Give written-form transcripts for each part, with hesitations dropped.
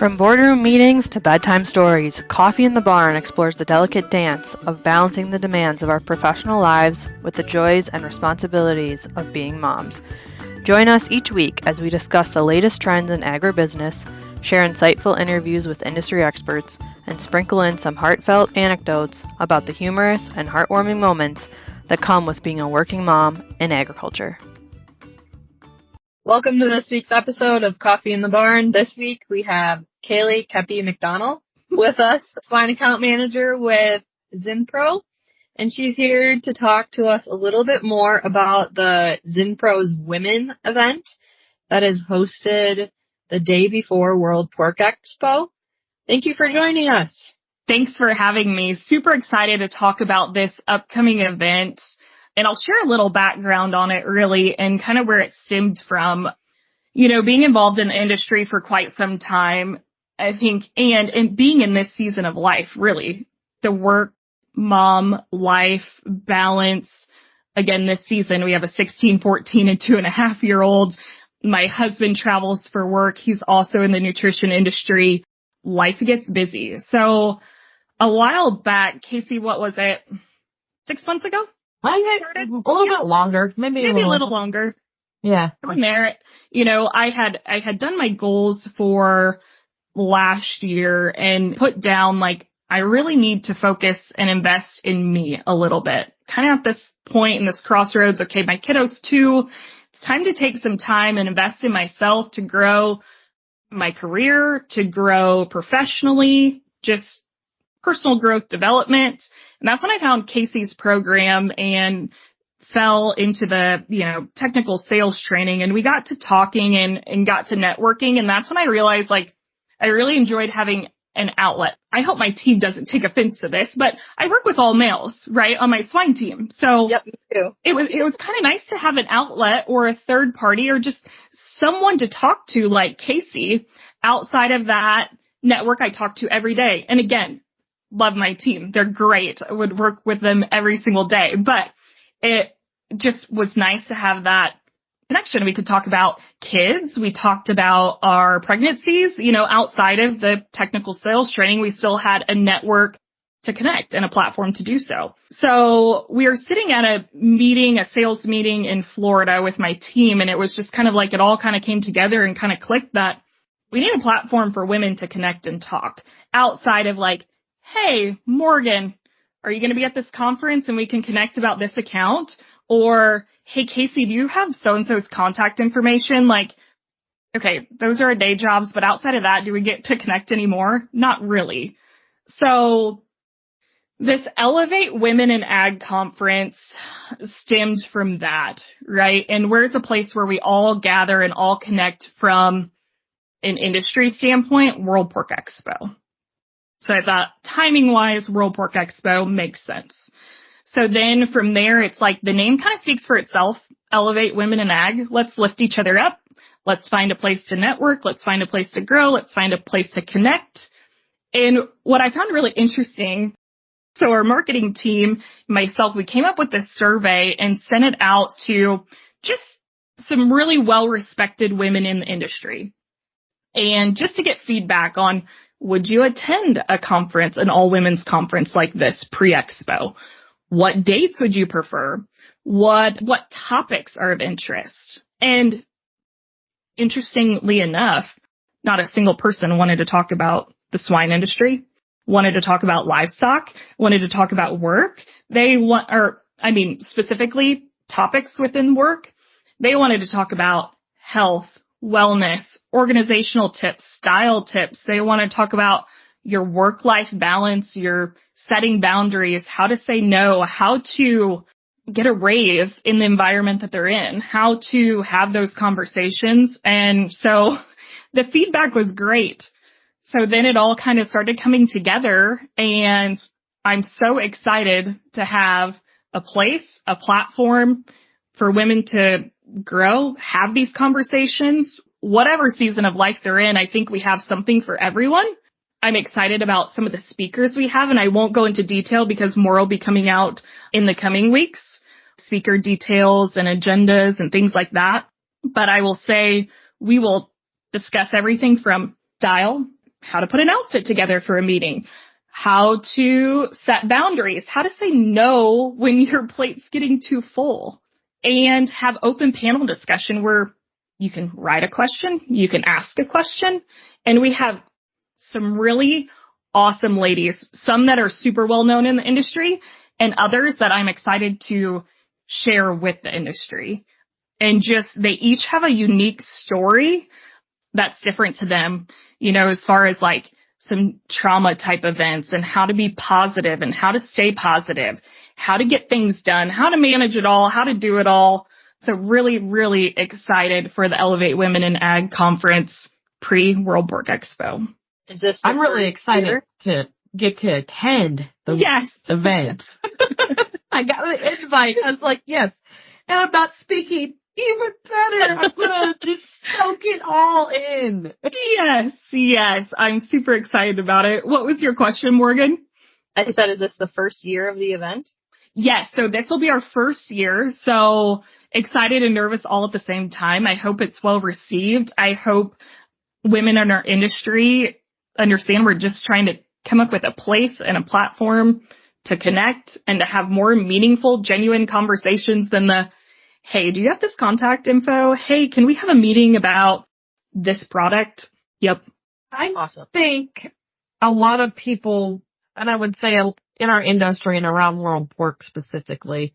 From boardroom meetings to bedtime stories, Coffee in the Barn explores the delicate dance of balancing the demands of our professional lives with the joys and responsibilities of being moms. Join us each week as we discuss the latest trends in agribusiness, share insightful interviews with industry experts, and sprinkle in some heartfelt anecdotes about the humorous and heartwarming moments that come with being a working mom in agriculture. Welcome to this week's episode of Coffee in the Barn. This week we have Kaylee Keppy McDonnell with us, swine account manager with Zinpro, and she's here to talk to us a little bit more about the Zinpro's Women event that is hosted the day before World Pork Expo. Thank you for joining us. Thanks for having me. Super excited to talk about this upcoming event. And I'll share a little background on it really and kind of where it stemmed from. You know, being involved in the industry for quite some time, I think, and being in this season of life, really, the work, mom, life, balance. Again, this season we have a 16, 14, and 2.5-year-old. My husband travels for work. He's also in the nutrition industry. Life gets busy. So a while back, Casey, what was it? 6 months ago? A little bit longer, maybe a little longer. Yeah. From there, you know, I had done my goals for last year and put down, like, I really need to focus and invest in me a little bit. Kind of at this point in this crossroads, okay, my kiddo's 2. It's time to take some time and invest in myself to grow my career, to grow professionally, just personal growth development. And that's when I found Casey's program and fell into the, technical sales training. And we got to talking and got to networking. And that's when I realized, like, I really enjoyed having an outlet. I hope my team doesn't take offense to this, but I work with all males, right, on my swine team. So yep, me too. It was kind of nice to have an outlet or a third party or just someone to talk to like Casey outside of that network I talk to every day. And again, love my team. They're great. I would work with them every single day, but it just was nice to have that connection. We could talk about kids. We talked about our pregnancies, outside of the technical sales training, we still had a network to connect and a platform to do so. So we were sitting at a sales meeting in Florida with my team, and it was just kind of like it all kind of came together and kind of clicked that we need a platform for women to connect and talk outside of like, hey, Morgan, are you going to be at this conference and we can connect about this account? Or, hey, Casey, do you have so-and-so's contact information? Like, okay, those are our day jobs, but outside of that, do we get to connect anymore? Not really. So this Elevate Women in Ag conference stemmed from that, right? And where's a place where we all gather and all connect from an industry standpoint? World Pork Expo. So I thought, timing-wise, World Pork Expo makes sense. So then from there, it's like the name kind of speaks for itself. Elevate Women in Ag. Let's lift each other up. Let's find a place to network. Let's find a place to grow. Let's find a place to connect. And what I found really interesting, so our marketing team, myself, we came up with this survey and sent it out to just some really well-respected women in the industry. And just to get feedback on, would you attend a conference, an all-women's conference like this pre-expo? What dates would you prefer? What topics are of interest? And interestingly enough, not a single person wanted to talk about the swine industry, wanted to talk about livestock, wanted to talk about work. Specifically topics within work. They wanted to talk about health, wellness, organizational tips, style tips. They want to talk about your work-life balance, your setting boundaries, how to say no, how to get a raise in the environment that they're in, how to have those conversations. And so the feedback was great. So then it all kind of started coming together, and I'm so excited to have a place, a platform for women to grow, have these conversations, whatever season of life they're in. I think we have something for everyone. I'm excited about some of the speakers we have, and I won't go into detail because more will be coming out in the coming weeks, speaker details and agendas and things like that. But I will say we will discuss everything from style, how to put an outfit together for a meeting, how to set boundaries, how to say no when your plate's getting too full, and have open panel discussion where you can write a question, you can ask a question, and we have some really awesome ladies, some that are super well known in the industry and others that I'm excited to share with the industry. And just, they each have a unique story that's different to them, you know, as far as like some trauma type events and how to be positive and how to stay positive, how to get things done, how to manage it all, how to do it all. So really, really excited for the Elevate Women in Ag conference pre-World Pork Expo. Is this? I'm really excited to get to attend the event. I got an invite. I was like, yes. And I'm not speaking. Even better. I'm going to just soak it all in. Yes. I'm super excited about it. What was your question, Morgan? I said, is this the first year of the event? Yes. So this will be our first year. So excited and nervous all at the same time. I hope it's well received. I hope women in our industry understand we're just trying to come up with a place and a platform to connect and to have more meaningful, genuine conversations than the, hey, do you have this contact info? Hey, can we have a meeting about this product? Yep. I think a lot of people, and I would say in our industry and around World Pork specifically,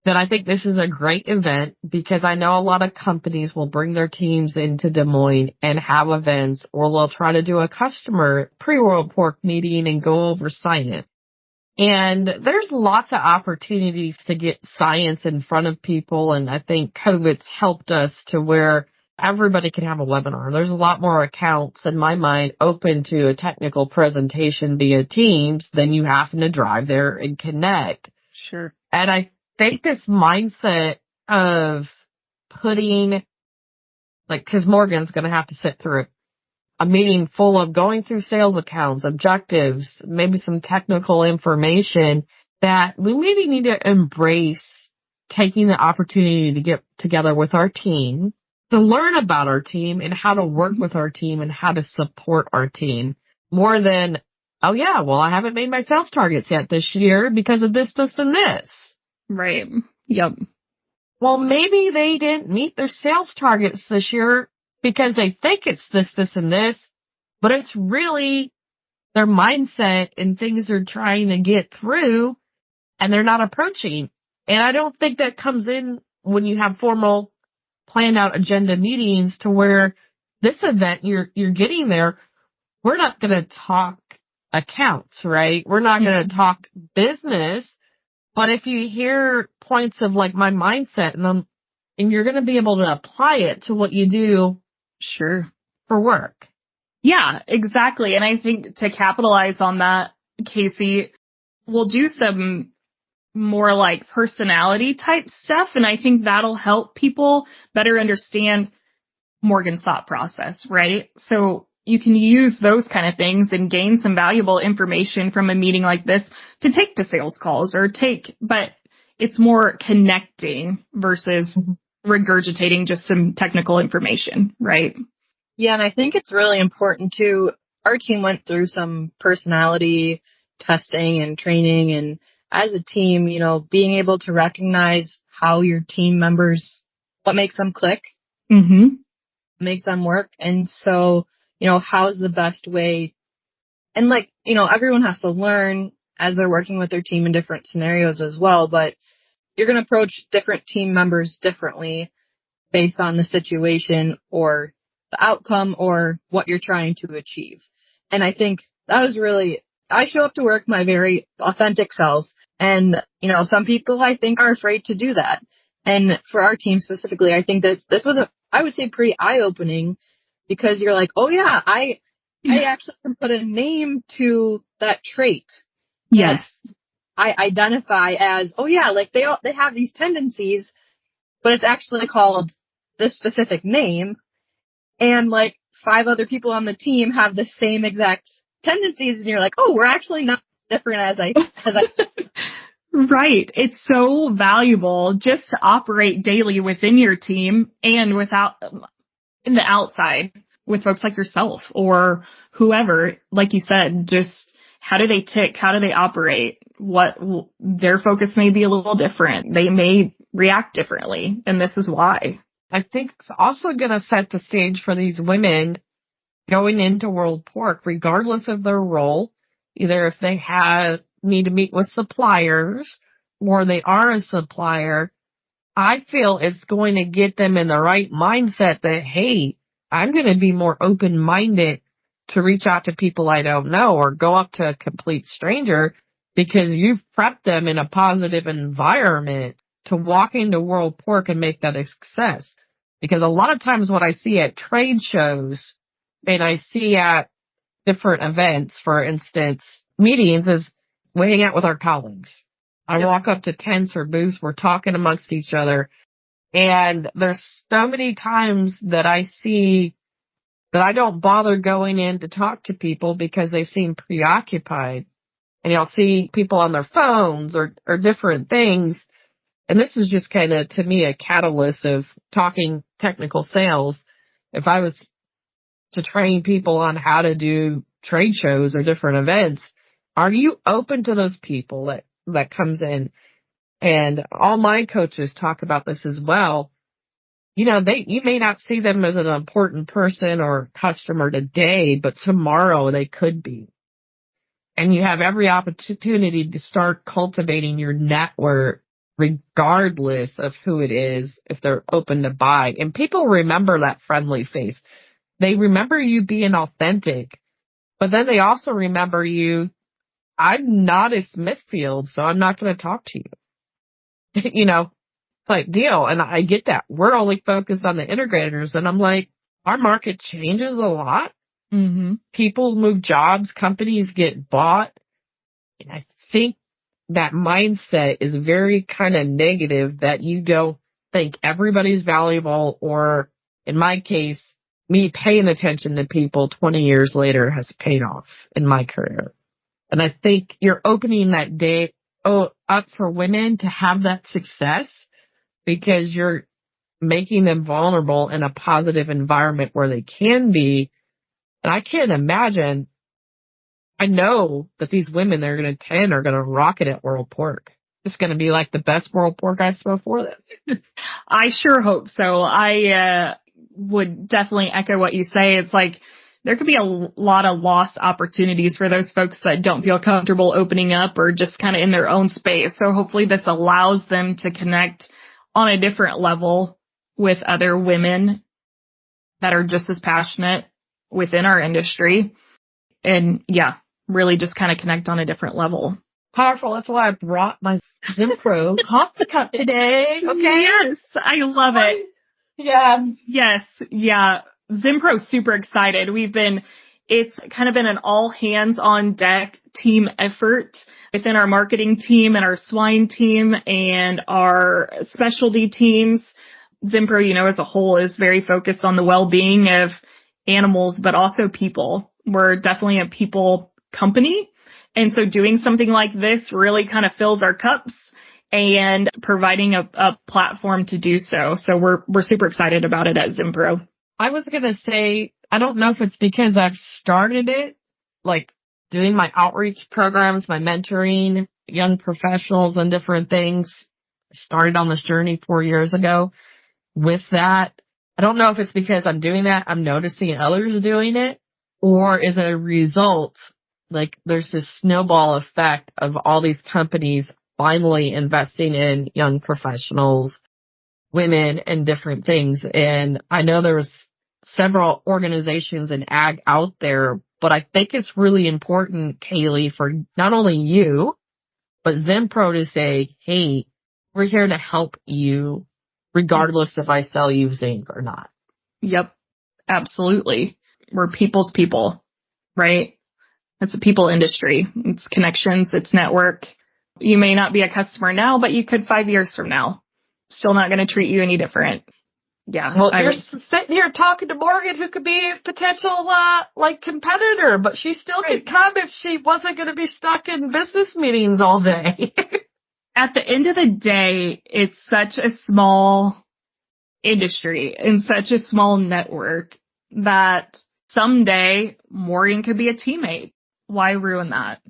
that I think this is a great event because I know a lot of companies will bring their teams into Des Moines and have events, or they'll try to do a customer pre-World Pork meeting and go over science. And there's lots of opportunities to get science in front of people, and I think COVID's helped us to where everybody can have a webinar. There's a lot more accounts, in my mind, open to a technical presentation via Teams than you having to drive there and connect. Sure. And I think this mindset of putting, like, because Morgan's going to have to sit through a meeting full of going through sales accounts, objectives, maybe some technical information, that we maybe need to embrace taking the opportunity to get together with our team, to learn about our team and how to work with our team and how to support our team more than, oh yeah, well, I haven't made my sales targets yet this year because of this, and this. Right. Yep. Well, maybe they didn't meet their sales targets this year because they think it's this, and this, but it's really their mindset and things they're trying to get through and they're not approaching. And I don't think that comes in when you have formal planned out agenda meetings to where this event you're getting there, we're not going to talk accounts, right? We're not going to talk business. But if you hear points of like my mindset and you're going to be able to apply it to what you do. Sure. For work. Yeah, exactly. And I think to capitalize on that, Casey, we'll do some more like personality type stuff. And I think that'll help people better understand Morgan's thought process, right? So you can use those kind of things and gain some valuable information from a meeting like this to take to sales calls but it's more connecting versus regurgitating just some technical information, right? Yeah, and I think it's really important too. Our team went through some personality testing and training, and as a team, you know, being able to recognize how your team members, what makes them click, makes them work. And so, you know, how's the best way? And like, you know, everyone has to learn as they're working with their team in different scenarios as well, but you're going to approach different team members differently based on the situation or the outcome or what you're trying to achieve. And I think that was really, I show up to work my very authentic self. And, you know, some people I think are afraid to do that. And for our team specifically, I think this was I would say pretty eye-opening because you're like, oh yeah, I actually can put a name to that trait. Yes. I identify as, oh yeah, like they have these tendencies, but it's actually called this specific name. And like 5 other people on the team have the same exact tendencies. And you're like, oh, we're actually not different as I. Right. It's so valuable just to operate daily within your team and without in the outside. with folks like yourself or whoever, like you said, just how do they tick? How do they operate? What their focus may be a little different. They may react differently. And this is why. I think it's also going to set the stage for these women going into World Pork, regardless of their role, either if they need to meet with suppliers or they are a supplier. I feel it's going to get them in the right mindset that, hey, I'm going to be more open-minded to reach out to people I don't know or go up to a complete stranger because you've prepped them in a positive environment to walk into World Pork and make that a success. Because a lot of times what I see at trade shows and I see at different events, for instance, meetings, is we hang out with our colleagues. I walk up to tents or booths, we're talking amongst each other, and there's so many times that I see that I don't bother going in to talk to people because they seem preoccupied. And you'll see people on their phones or different things. And this is just kind of, to me, a catalyst of talking technical sales. If I was to train people on how to do trade shows or different events, are you open to those people that comes in? And all my coaches talk about this as well. You know, you may not see them as an important person or customer today, but tomorrow they could be. And you have every opportunity to start cultivating your network regardless of who it is, if they're open to buy. And people remember that friendly face. They remember you being authentic, but then they also remember you, I'm not a Smithfield, so I'm not going to talk to you. You know, type deal. And I get that. We're only focused on the integrators. And I'm like, our market changes a lot. Mm-hmm. People move jobs, companies get bought. And I think that mindset is very kind of negative, that you don't think everybody's valuable, or in my case, me paying attention to people 20 years later has paid off in my career. And I think you're opening that day up for women to have that success because you're making them vulnerable in a positive environment where they can be. And I can't imagine, I know that these women that are going to attend are going to rock it at World Pork. It's going to be like the best World Pork Expo for them. I sure hope so. I would definitely echo what you say. It's like there could be a lot of lost opportunities for those folks that don't feel comfortable opening up or just kind of in their own space. So hopefully this allows them to connect on a different level with other women that are just as passionate within our industry. And yeah, really just kind of connect on a different level. Powerful. That's why I brought my Zinpro coffee cup today. Okay. Yes, I love it. Yeah. Yes. Yeah. Zinpro's super excited. It's kind of been an all hands on deck team effort within our marketing team and our swine team and our specialty teams. Zinpro, you know, as a whole is very focused on the well-being of animals, but also people. We're definitely a people company. And so doing something like this really kind of fills our cups and providing a platform to do so. So we're super excited about it at Zinpro. I was going to say, I don't know if it's because I've started it, like doing my outreach programs, my mentoring young professionals and different things. I started on this journey 4 years ago. With that, I don't know if it's because I'm doing that, I'm noticing others doing it, or is it a result, like there's this snowball effect of all these companies finally investing in young professionals, women, and different things. And I know there was several organizations in ag out there, but I think it's really important, Kaylee, for not only you, but Zinpro to say, hey, we're here to help you, regardless if I sell you zinc or not. Yep, absolutely. We're people's people, right? It's a people industry. It's connections, it's network. You may not be a customer now, but you could 5 years from now. Still not going to treat you any different. Yeah. Well, you're sitting here talking to Morgan, who could be a potential, competitor, but she still could come if she wasn't going to be stuck in business meetings all day. At the end of the day, it's such a small industry and such a small network that someday Morgan could be a teammate. Why ruin that?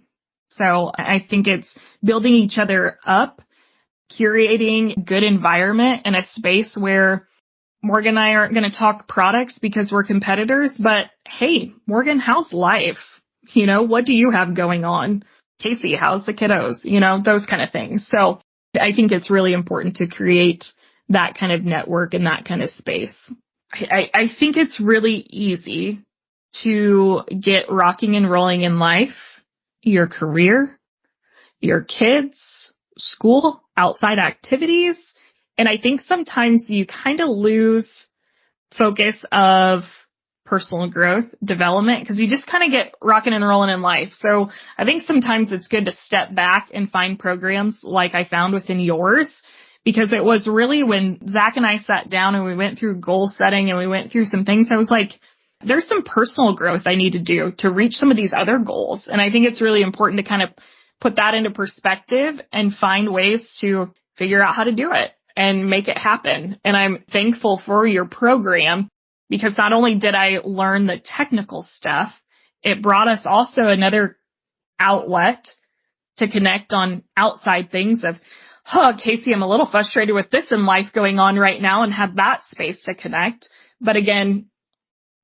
So I think it's building each other up, curating a good environment and a space where Morgan and I aren't going to talk products because we're competitors, but hey, Morgan, how's life? What do you have going on? Casey, how's the kiddos? Those kind of things. So I think it's really important to create that kind of network and that kind of space. I think it's really easy to get rocking and rolling in life, your career, your kids, school, outside activities. And I think sometimes you kind of lose focus of personal growth, development, because you just kind of get rocking and rolling in life. So I think sometimes it's good to step back and find programs like I found within yours, because it was really when Zach and I sat down and we went through goal setting and we went through some things, I was like, there's some personal growth I need to do to reach some of these other goals. And I think it's really important to kind of put that into perspective and find ways to figure out how to do it and make it happen. And I'm thankful for your program, because not only did I learn the technical stuff, it brought us also another outlet to connect on outside things of, Casey, I'm a little frustrated with this in life going on right now, and have that space to connect. But again,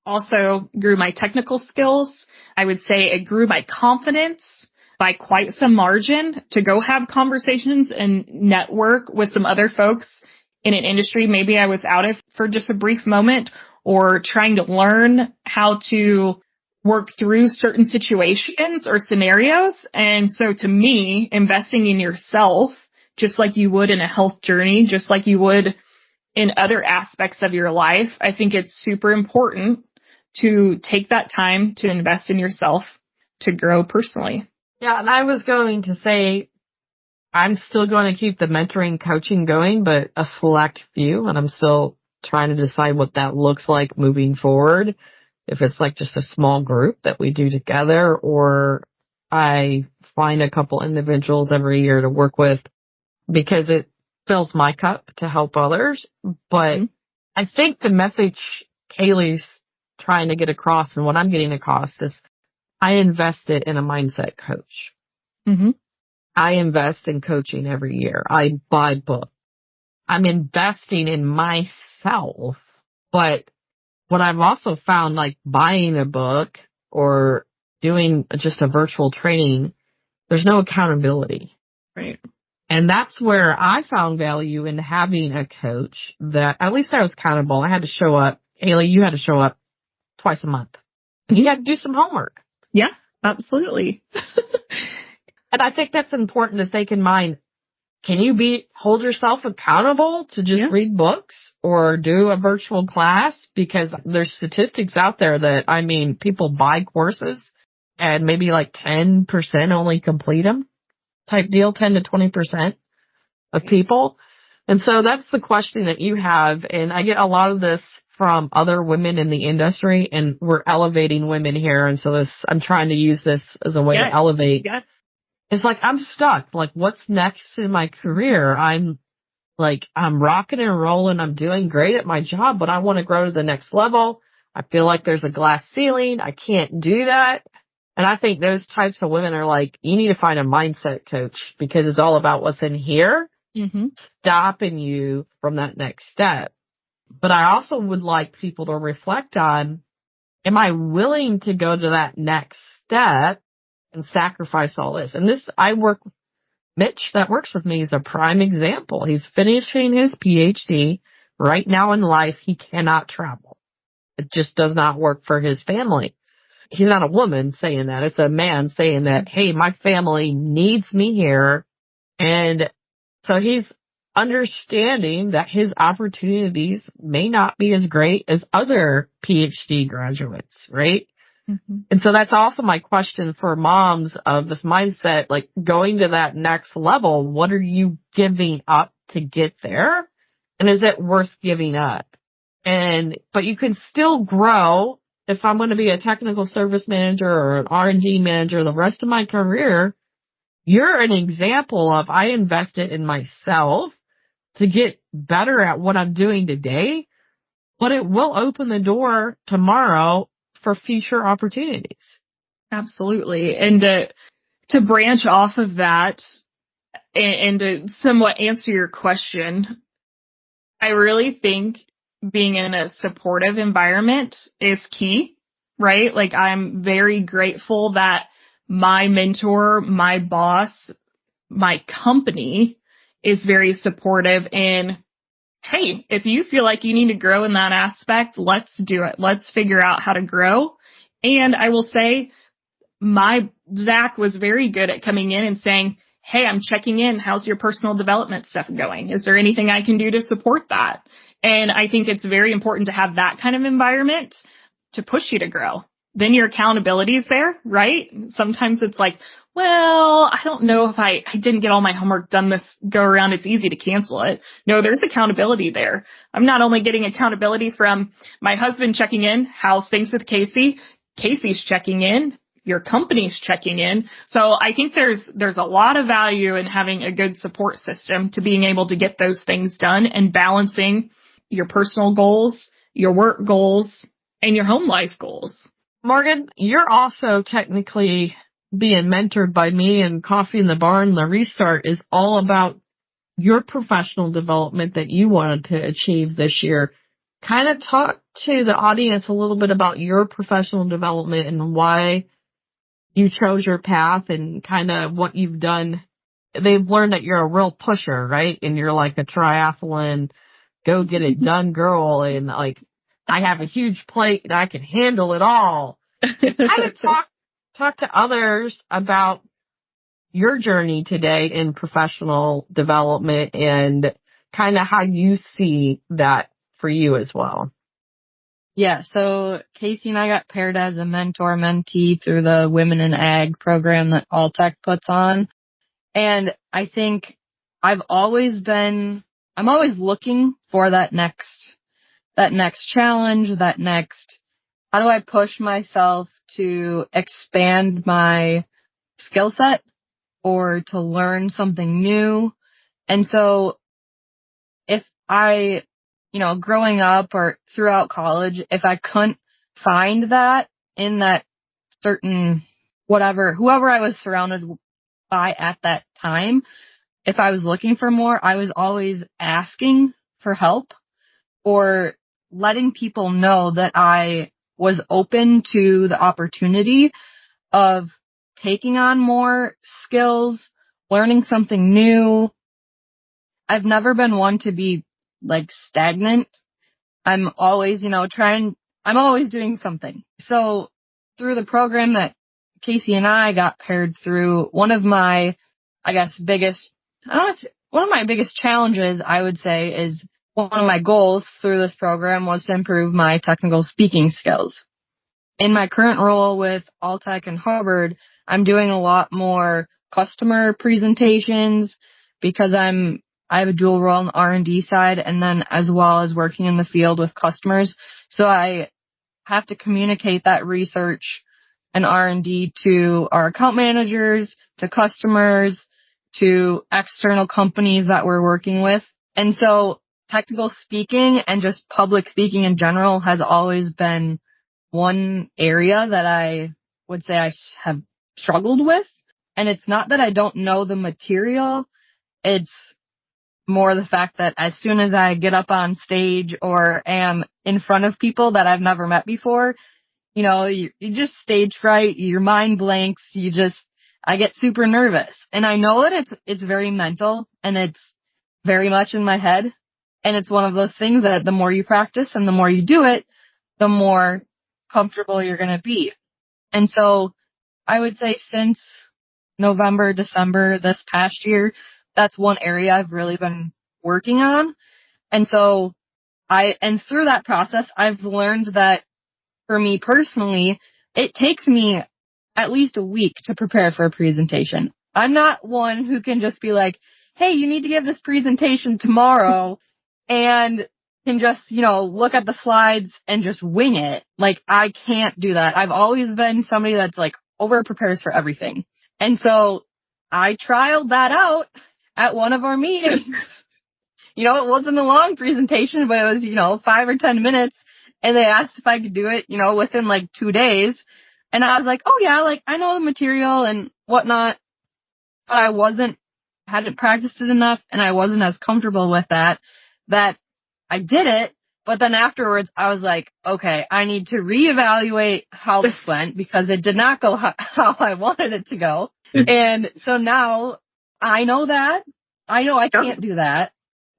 also grew my technical skills. I would say it grew my confidence by quite some margin to go have conversations and network with some other folks in an industry maybe I was out of for just a brief moment, or trying to learn how to work through certain situations or scenarios. And so to me, investing in yourself, just like you would in a health journey, just like you would in other aspects of your life, I think it's super important to take that time to invest in yourself to grow personally. Yeah, and I was going to say, I'm still going to keep the mentoring coaching going, but a select few, and I'm still trying to decide what that looks like moving forward. If it's like just a small group that we do together, or I find a couple individuals every year to work with, because it fills my cup to help others. But I think the message Kaylee's trying to get across, and what I'm getting across, is I invested in a mindset coach. Mm-hmm. I invest in coaching every year. I buy books. I'm investing in myself. But what I've also found, like buying a book or doing just a virtual training, there's no accountability. Right. And that's where I found value in having a coach that at least I was accountable. I had to show up. Kaylee, you had to show up twice a month. And you had to do some homework. Yeah, absolutely. And I think that's important to think in mind. Can you hold yourself accountable to just read books or do a virtual class? Because there's statistics out there that, people buy courses and maybe like 10% only complete them type deal, 10 to 20% of people. And so that's the question that you have. And I get a lot of this from other women in the industry, and we're elevating women here. And so I'm trying to use this as a way to elevate. Yes. It's like, I'm stuck. Like, what's next in my career? I'm rocking and rolling. I'm doing great at my job, but I want to grow to the next level. I feel like there's a glass ceiling. I can't do that. And I think those types of women are like, you need to find a mindset coach, because it's all about what's in here, stopping you from that next step. But I also would like people to reflect on, am I willing to go to that next step and sacrifice all this? And Mitch that works with me is a prime example. He's finishing his PhD right now in life. He cannot travel. It just does not work for his family. He's not a woman saying that. It's a man saying that, hey, my family needs me here. And so he's understanding that his opportunities may not be as great as other PhD graduates, right? Mm-hmm. And so that's also my question for moms of this mindset, like going to that next level. What are you giving up to get there? And is it worth giving up? But you can still grow. If I'm going to be a technical service manager or an R&D manager the rest of my career, you're an example of, I invested in myself to get better at what I'm doing today. but it will open the door tomorrow for future opportunities. Absolutely. And to branch off of that and to somewhat answer your question, I really think being in a supportive environment is key, right? Like, I'm very grateful that my mentor, my boss, my company is very supportive in, hey, if you feel like you need to grow in that aspect, let's do it. Let's figure out how to grow. And I will say, my Zach was very good at coming in and saying, hey, I'm checking in. How's your personal development stuff going? Is there anything I can do to support that? And I think it's very important to have that kind of environment to push you to grow. Then your accountability is there, right? Sometimes it's like, well, I don't know if I didn't get all my homework done this go around. It's easy to cancel it. No, there's accountability there. I'm not only getting accountability from my husband checking in, how's things with Casey? Casey's checking in. Your company's checking in. So I think there's a lot of value in having a good support system to being able to get those things done and balancing your personal goals, your work goals, and your home life goals. Morgan, you're also technically being mentored by me, and Coffee in the Barn. The Restart is all about your professional development that you wanted to achieve this year. Kind of talk to the audience a little bit about your professional development and why you chose your path and kind of what you've done. They've learned that you're a real pusher, right? And you're like a triathlon, go get it done girl. And like, I have a huge plate and I can handle it all. Kind of talk to others about your journey today in professional development and kind of how you see that for you as well. Yeah, so Casey and I got paired as a mentor-mentee through the Women in Ag program that Alltech puts on. And I think I'm always looking for that next challenge, how do I push myself to expand my skill set or to learn something new. And so if I, growing up or throughout college, if I couldn't find that in that certain whoever I was surrounded by at that time, if I was looking for more, I was always asking for help or letting people know that I was open to the opportunity of taking on more skills, learning something new. I've never been one to be like stagnant. I'm always, I'm always doing something. So through the program that Casey and I got paired through, one of my biggest challenges, I would say, is one of my goals through this program was to improve my technical speaking skills. In my current role with Alltech and Hubbard, I'm doing a lot more customer presentations because I have a dual role on the R&D side and then as well as working in the field with customers. So I have to communicate that research and R&D to our account managers, to customers, to external companies that we're working with. And so technical speaking and just public speaking in general has always been one area that I would say I have struggled with. And it's not that I don't know the material. It's more the fact that as soon as I get up on stage or am in front of people that I've never met before, you just stage fright, your mind blanks, I get super nervous. And I know that it's very mental and it's very much in my head. And it's one of those things that the more you practice and the more you do it, the more comfortable you're going to be. And so I would say since November, December this past year, that's one area I've really been working on. And so through that process, I've learned that for me personally, it takes me at least a week to prepare for a presentation. I'm not one who can just be like, hey, you need to give this presentation tomorrow and can just, look at the slides and just wing it. Like, I can't do that. I've always been somebody that's like over prepares for everything. And so I trialed that out at one of our meetings. it wasn't a long presentation, but it was, 5 or 10 minutes. And they asked if I could do it, within like 2 days. And I was like, oh yeah, like I know the material and whatnot, but I hadn't practiced it enough and I wasn't as comfortable with that I did it. But then afterwards I was like, okay, I need to reevaluate how this went because it did not go how I wanted it to go. And so now I know that. I know I can't do that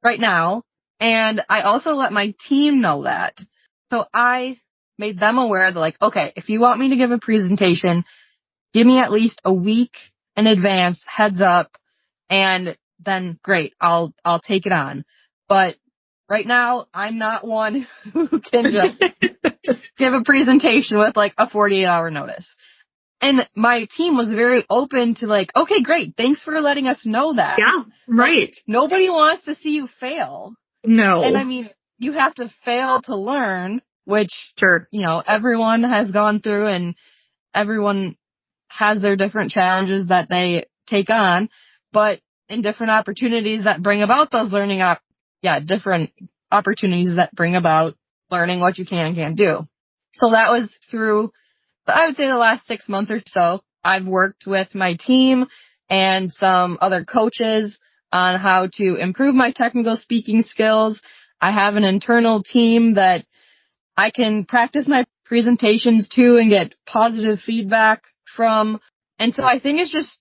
right now. And I also let my team know that. So I made them aware that like, okay, if you want me to give a presentation, give me at least a week in advance, heads up, and then great, I'll take it on. But right now, I'm not one who can just give a presentation with like a 48-hour notice. And my team was very open to like, okay, great, thanks for letting us know that. Yeah, right. Like, nobody wants to see you fail. No. And I mean, you have to fail to learn, which, Sure. everyone has gone through and everyone has their different challenges that they take on, but in different opportunities that bring about those learning different opportunities that bring about learning what you can and can't do. So that was through, I would say, the last 6 months or so. I've worked with my team and some other coaches on how to improve my technical speaking skills. I have an internal team that I can practice my presentations to and get positive feedback from. And so I think it's just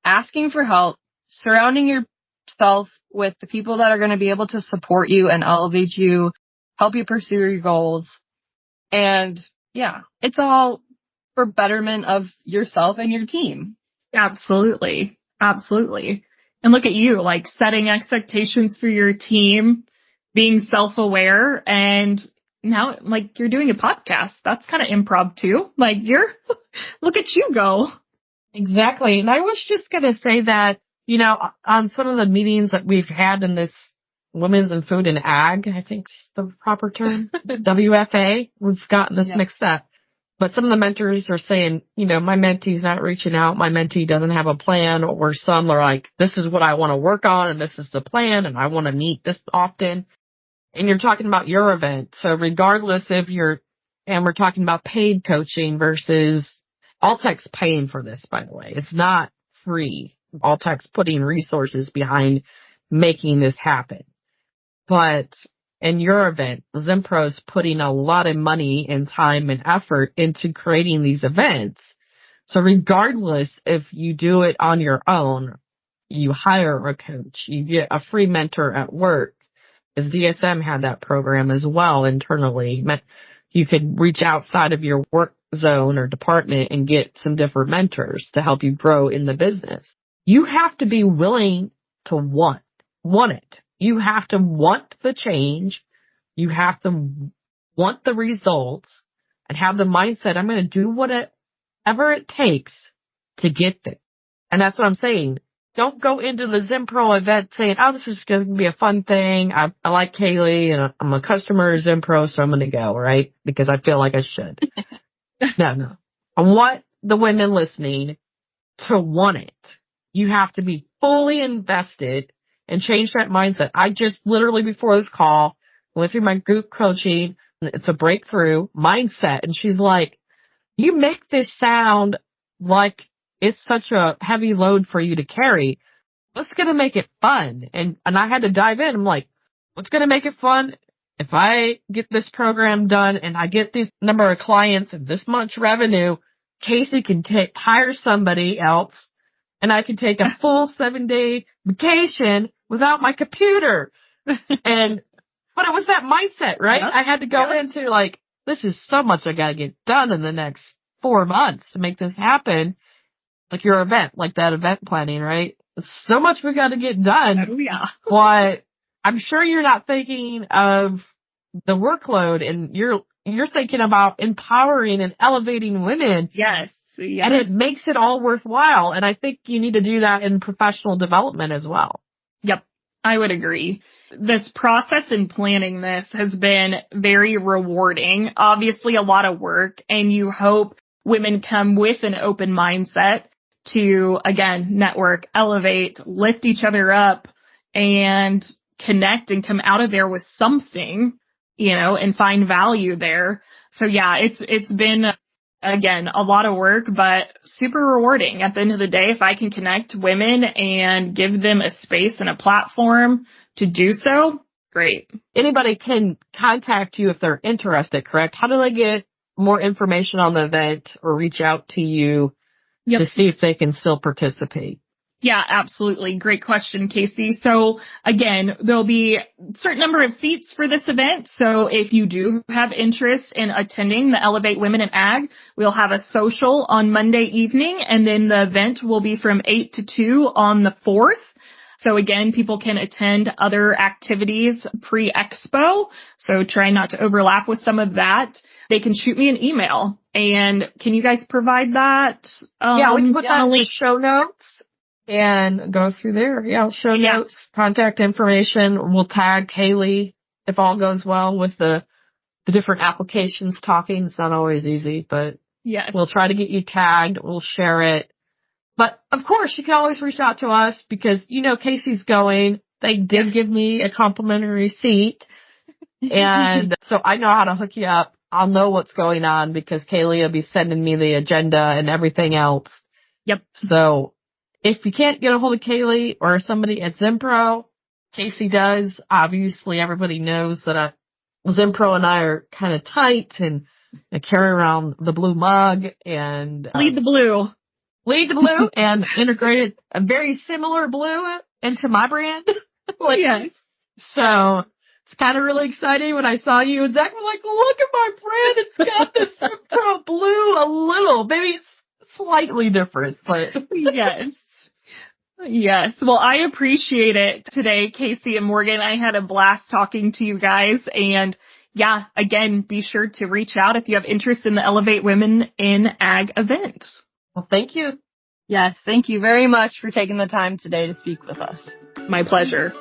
asking for help, surrounding yourself with the people that are going to be able to support you and elevate you, help you pursue your goals. And yeah, it's all for betterment of yourself and your team. Absolutely. Absolutely. And look at you, like setting expectations for your team, being self-aware, and now like you're doing a podcast. That's kind of improv too. Like look at you go. Exactly. And I was just going to say that, on some of the meetings that we've had in this Women's in Food and Ag, I think's the proper term, WFA, we've gotten this mixed up. But some of the mentors are saying, my mentee's not reaching out, my mentee doesn't have a plan, or some are like, this is what I want to work on, and this is the plan, and I want to meet this often. And you're talking about your event. So regardless if and we're talking about paid coaching versus Alltech's paying for this, by the way. It's not free. Alltech's putting resources behind making this happen. But in your event, Zinpro's putting a lot of money and time and effort into creating these events. So regardless if you do it on your own, you hire a coach, you get a free mentor at work, because DSM had that program as well internally. You could reach outside of your work zone or department and get some different mentors to help you grow in the business. You have to be willing to want it. You have to want the change. You have to want the results and have the mindset, I'm going to do whatever it takes to get there. And that's what I'm saying. Don't go into the Zinpro event saying, oh, this is going to be a fun thing. I like Kaylee and I'm a customer of Zinpro, so I'm going to go, right? Because I feel like I should. No. I want the women listening to want it. You have to be fully invested and change that mindset. I just literally before this call went through my group coaching. It's a breakthrough mindset. And she's like, you make this sound like it's such a heavy load for you to carry. What's going to make it fun? And I had to dive in. I'm like, what's going to make it fun? If I get this program done and I get this number of clients and this much revenue, Casey can hire somebody else and I can take a full 7-day vacation without my computer. But it was that mindset, right? Yep. I had to go into like, this is so much I got to get done in the next 4 months to make this happen. Like your event, like that event planning, right? So much we got to get done. Oh, yeah. But I'm sure you're not thinking of the workload, and you're thinking about empowering and elevating women. Yes. And it makes it all worthwhile. And I think you need to do that in professional development as well. Yep. I would agree. This process in planning this has been very rewarding. Obviously a lot of work, and you hope women come with an open mindset to, again, network, elevate, lift each other up, and connect and come out of there with something, and find value there. So yeah, it's been, again, a lot of work, but super rewarding. At the end of the day, if I can connect women and give them a space and a platform to do so, great. Anybody can contact you if they're interested, correct? How do they get more information on the event or reach out to you to see if they can still participate? Yeah, absolutely. Great question, Casey. So again, there'll be a certain number of seats for this event. So if you do have interest in attending the Elevate Women in Ag, we'll have a social on Monday evening, and then the event will be from 8 to 2 on the 4th. So again, people can attend other activities pre-expo. So try not to overlap with some of that. They can shoot me an email. And can you guys provide that? Yeah, we can put that in the show notes and go through there. Yeah, show notes, contact information. We'll tag Kaylee if all goes well with the different applications talking. It's not always easy, but we'll try to get you tagged. We'll share it. But of course, you can always reach out to us because, Casey's going. They did give me a complimentary seat. And so I know how to hook you up. I'll know what's going on because Kaylee will be sending me the agenda and everything else. Yep. So if you can't get a hold of Kaylee or somebody at Zinpro, Casey does. Obviously, everybody knows that Zinpro and I are kind of tight, and I carry around the blue mug and Lead the blue and integrated a very similar blue into my brand. Yes. So it's kind of really exciting when I saw you and Zach was like, look at my brand. It's got this Zinpro blue a little. Maybe it's slightly different, but yes. Yes. Well, I appreciate it today, Casey and Morgan. I had a blast talking to you guys. And yeah, again, be sure to reach out if you have interest in the Elevate Women in Ag event. Well, thank you. Yes, thank you very much for taking the time today to speak with us. My pleasure.